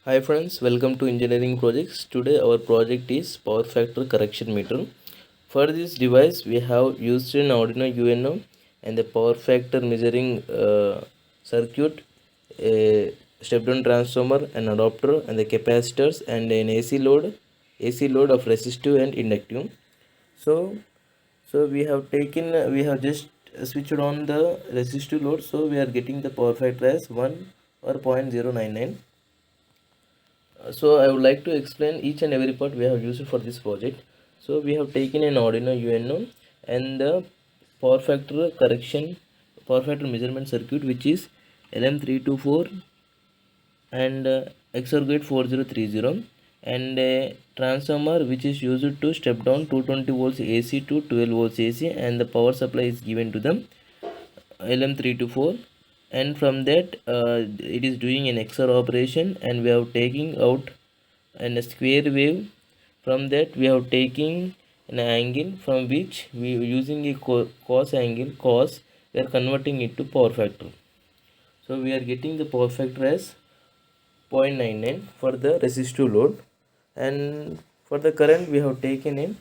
Hi friends, welcome to engineering projects. Today our project is power factor correction meter. For this device we have used an Arduino UNO and the power factor measuring circuit, a step down transformer, an adapter and the capacitors and an AC load of resistive and inductive. So we have just switched on the resistive load, so we are getting the power factor as 1 or 0.099. So I would like to explain each and every part we have used for this project. So we have taken an Arduino UNO and the power factor power factor measurement circuit, which is LM324 and XOR gate 4030, and a transformer which is used to step down 220 volts AC to 12 volts AC, and the power supply is given to them LM324. And from that it is doing an XOR operation, and we have taking out and a square wave. From that we have taking an angle from which we using a cos angle cos, we are converting it to power factor. So we are getting the power factor as 0.99 for the resistive load. And for the current we have taken a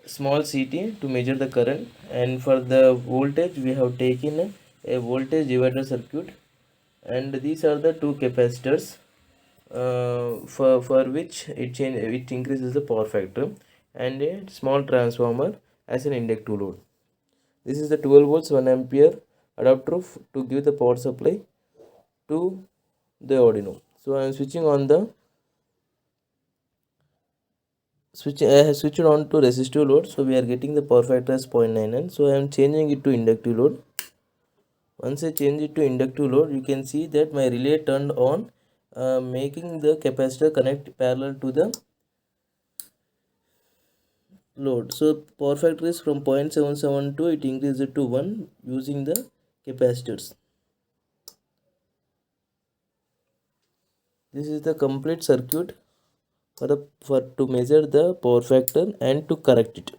small CT to measure the current, and for the voltage we have taken a voltage divider circuit, and these are the two capacitors for which it increases the power factor, and a small transformer as an inductive load. This is the 12 volts 1 ampere adapter to give the power supply to the Arduino. So I am switching on the switch. I have switched on to resistive load, so we are getting the power factor as 0.99. So I am changing it to inductive load. Once I change it to inductive load, you can see that my relay turned on, making the capacitor connect parallel to the load. So power factor is from 0.772, it increased to 1 using the capacitors. This is the complete circuit for to measure the power factor and to correct it.